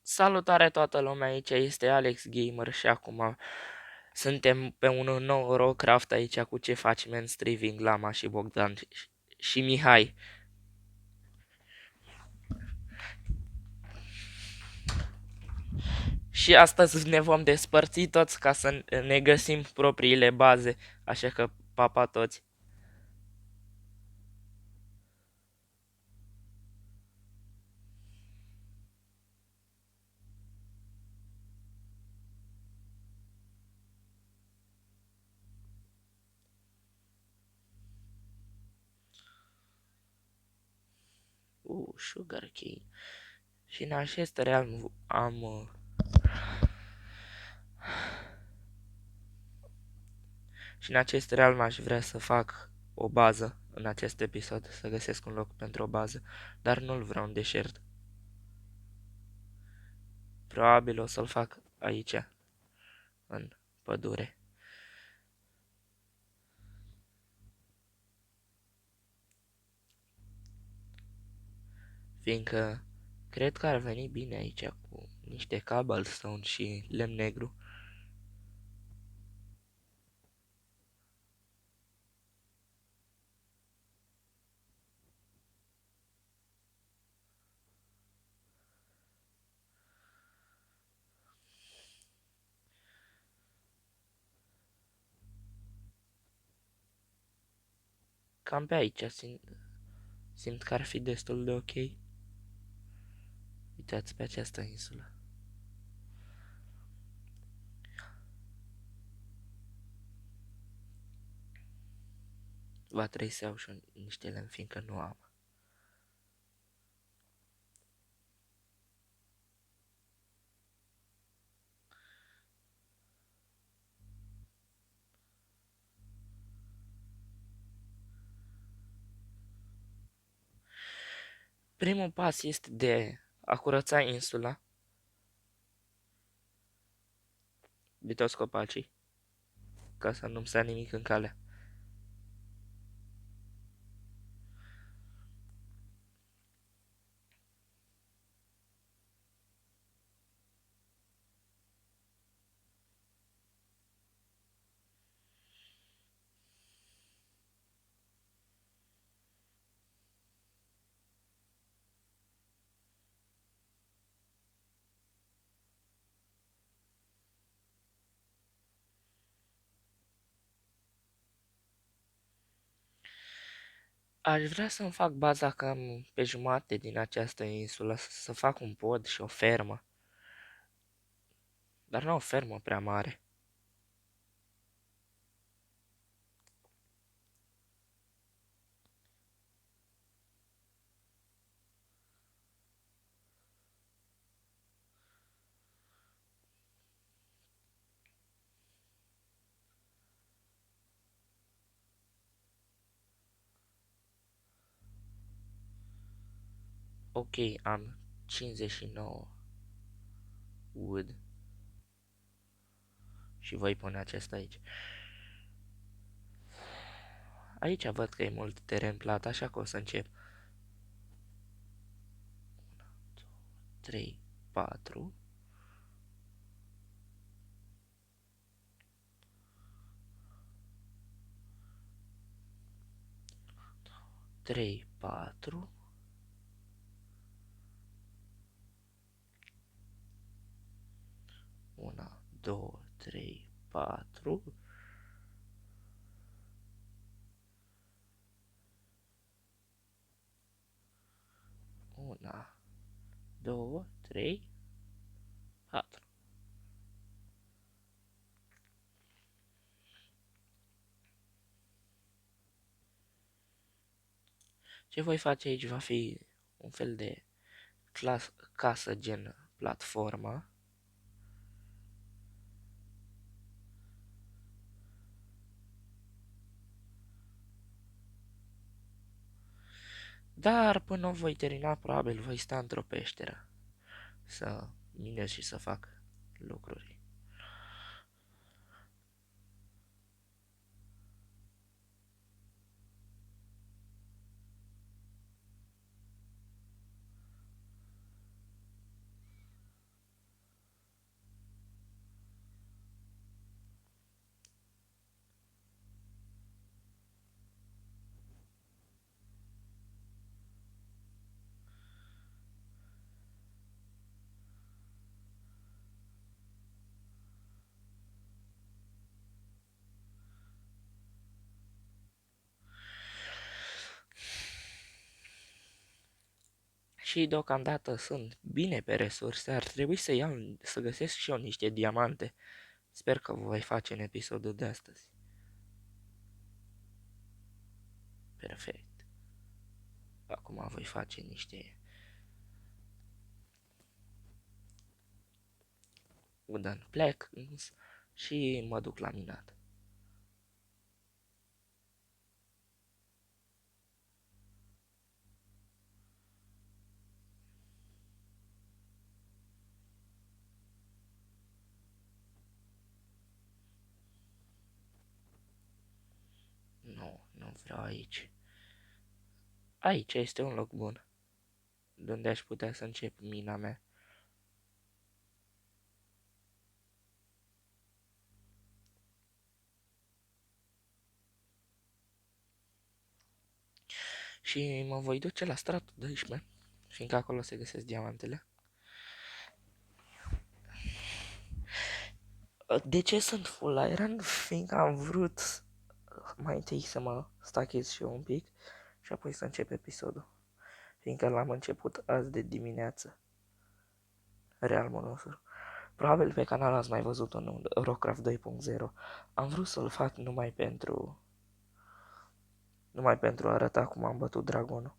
Salutare toată lumea, aici este Alex Gamer și acum suntem pe un nou Rocraft aici cu ce faci men, Striving, Lama și Bogdan și Mihai. Și astăzi ne vom despărți toți ca să ne găsim propriile baze, așa că pa toți. Sugar cane. Și în acest realm și în acest realm aș vrea să fac o bază în acest episod, să găsesc un loc pentru o bază, dar nu-l vreau în deșert. Probabil o să-l fac aici, în pădure. Fiindcă cred că ar veni bine aici cu niște cobblestone și lemn negru. Cam pe aici simt că ar fi destul de ok. Uitați pe această insulă. Va trebui să iau și niște lemn, fiindcă nu am. Primul pas este de a curăța insula de toți copacii, ca să nu-mi stea nimic în cale. Aș vrea să-mi fac baza cam pe jumate din această insulă, să fac un pod și o fermă. Dar nu o fermă prea mare. Ok, am 59 wood și voi pune acesta aici. Aici văd că e mult teren plat, așa că o să încep. 3, 4. 3, 4. 1, 2, 3, 4. 1, 2, 3, 4. Ce voi face aici va fi un fel de casă gen platformă. Dar până o voi termina, probabil voi sta într-o peșteră să minez și să fac lucruri. Și deocamdată sunt bine pe resurse, ar trebui să găsesc și eu niște diamante. Sper că voi face în episodul de astăzi. Perfect. Acum voi face niște wooden planks și mă duc la minat. Nu, nu vreau aici. Aici este un loc bun, de unde aș putea să încep mina mea. Și mă voi duce la stratul 12, fiindcă acolo se găsesc diamantele. De ce sunt full iron? Fiindcă am vrut mai întâi să mă stachez și eu un pic și apoi să încep episodul. Fiindcă l-am început azi de dimineață. Real monosur. Probabil pe canal ați mai văzut un Rockcraft 2.0. Am vrut să-l fac numai pentru a arăta cum am bătut dragonul.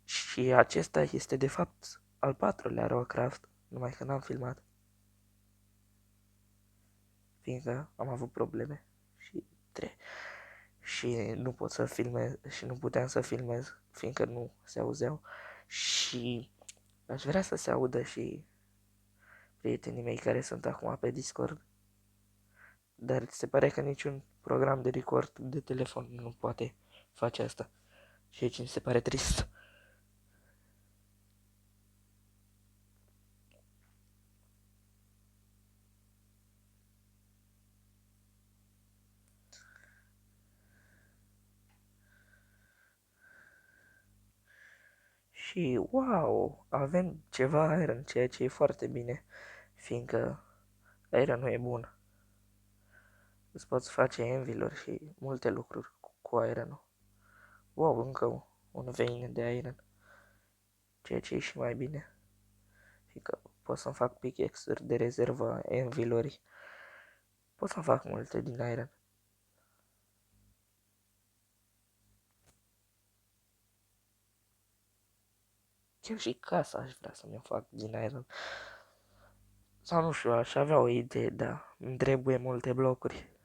Și acesta este de fapt al patrulea Rockcraft, numai că n-am filmat. Fiindcă am avut probleme și nu pot să filmez și nu puteam să filmez fiindcă nu se auzeau și aș vrea să se audă și prietenii mei care sunt acum pe Discord, dar se pare că niciun program de record de telefon nu poate face asta și aici mi se pare trist. Și wow, avem ceva iron, ceea ce e foarte bine, fiindcă iron nu e bun. Îți poți face envilor și multe lucruri cu iron. Wow, încă un vein de iron, ceea ce e și mai bine, fiindcă pot să-mi fac pickaxe-uri de rezervă, envilori, pot să fac multe din iron. Chiar și casa aș vrea să mi-o fac din iron. Sau nu știu, aș avea o idee, dar îmi trebuie multe blocuri.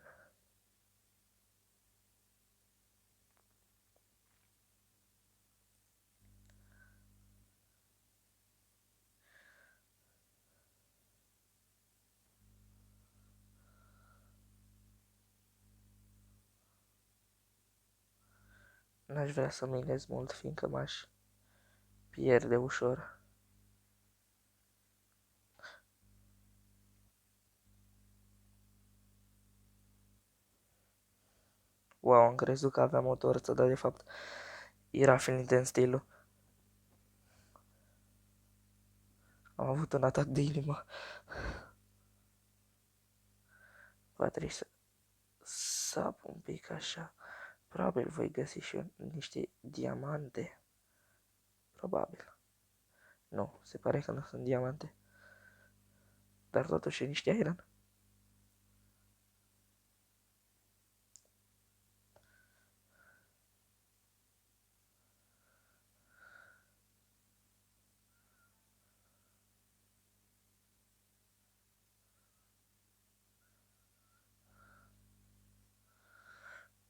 N-aș vrea să minez mult, fiindcă m-aș pierde ușor. Wow, am crezut că aveam o torță, dar de fapt era Flint Steel-ul. Am avut un atac de inimă. Va trebui să sap un pic așa. Probabil voi găsi și eu niște diamante. Probabil. Nu, se pare că nu sunt diamante. Dar totuși niște iron.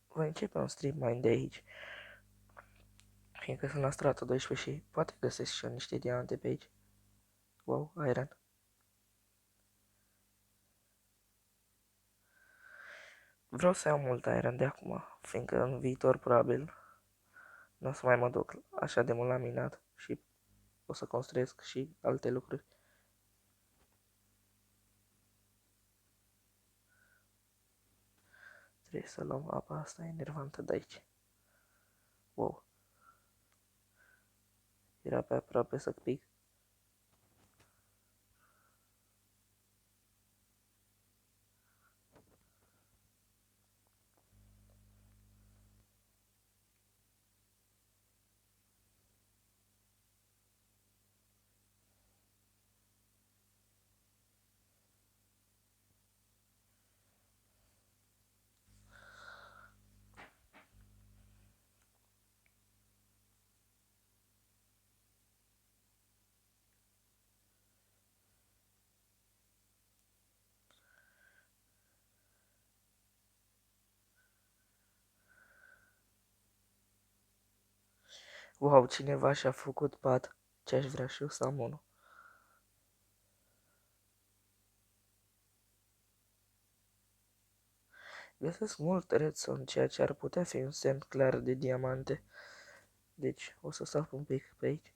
Voi începe un stream mai de aici. Fiindcă sunt la stratul 12 și poate găsesc și eu niște diamante pe aici. Wow, iron. Vreau să iau mult iron de acum, fiindcă în viitor probabil nu o să mai mă duc așa de mult la minat și o să construiesc și alte lucruri. Trebuie să luăm apa asta enervantă de aici. Wow. Era pe aproape să pic. Wow, cineva și-a făcut pat. Ce-aș vrea și eu să am unul. Găsesc mult redstone, ceea ce ar putea fi un semn clar de diamante. Deci, o să sap un pic pe aici.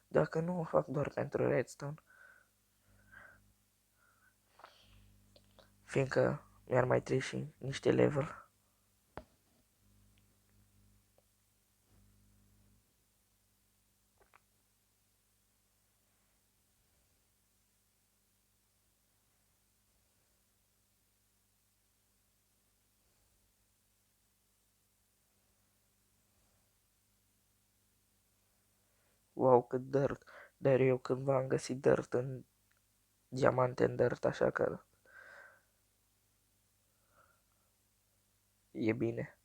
Dacă nu o fac doar pentru redstone, fiindcă mi-ar mai trebui și niște level. Wow, cât dirt. Dar eu cândva am găsit dirt în diamante în dirt, așa că e bine.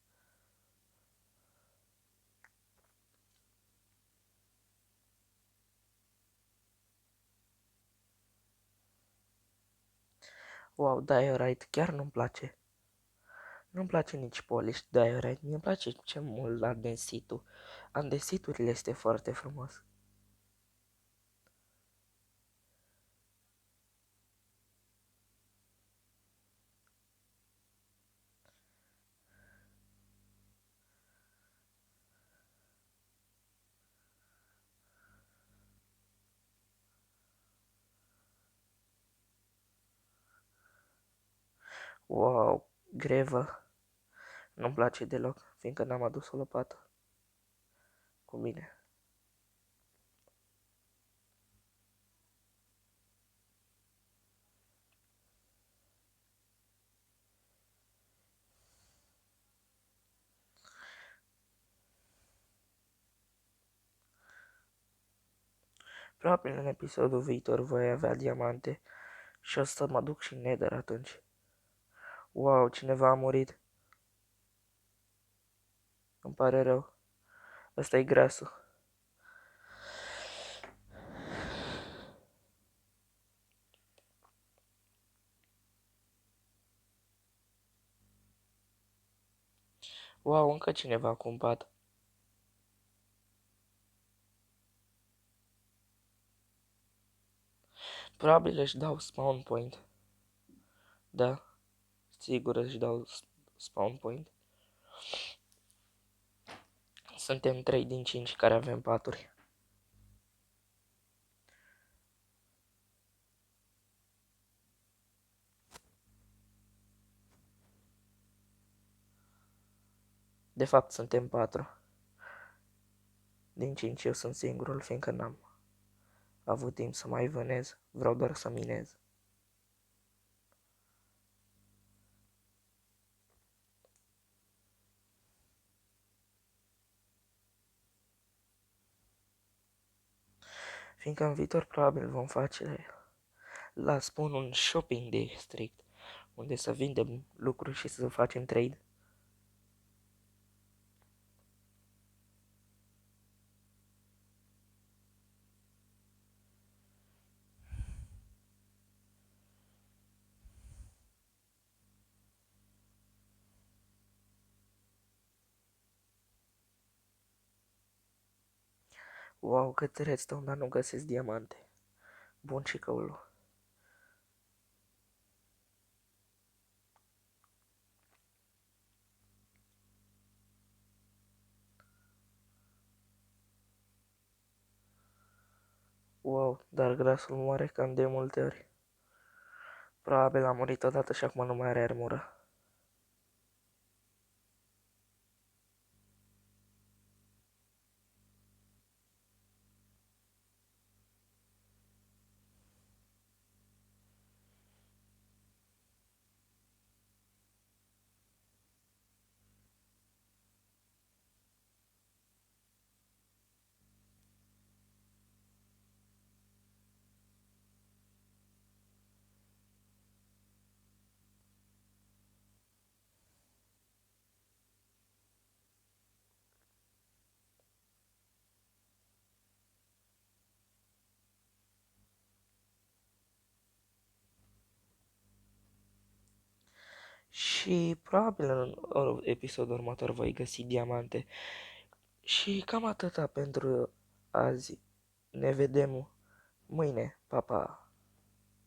Wow, diorite chiar nu-mi place. Nu-mi place nici polish diorite, mi-e place ce mult andesitul. Andesiturile este foarte frumos. Wow, gravel. Nu-mi place deloc, fiindcă n-am adus o lopată cu mine. Probabil în episodul viitor voi avea diamante și o să mă duc și în Nether atunci. Wow, cineva a murit. Îmi pare rău. Ăsta e grasul. Wow, încă cineva cu un pat. Probabil își dau spawn point. Da, sigur își dau spawn point. Suntem 3 din 5 care avem paturi. De fapt, suntem 4. Din 5 eu sunt singurul, fiindcă n-am avut timp să mai vânez. Vreau doar să minez. Fiindcă în viitor probabil vom face la spun un shopping district, unde să vindem lucruri și să facem trade. Wow, cât redstone, dar nu găsesc diamante. Bun și căulu. Wow, dar grasul moare cam de multe ori. Probabil a murit odată și acum nu mai are armură. Și probabil în episodul următor voi găsi diamante. Și cam atâta pentru azi. Ne vedem mâine. Pa, pa!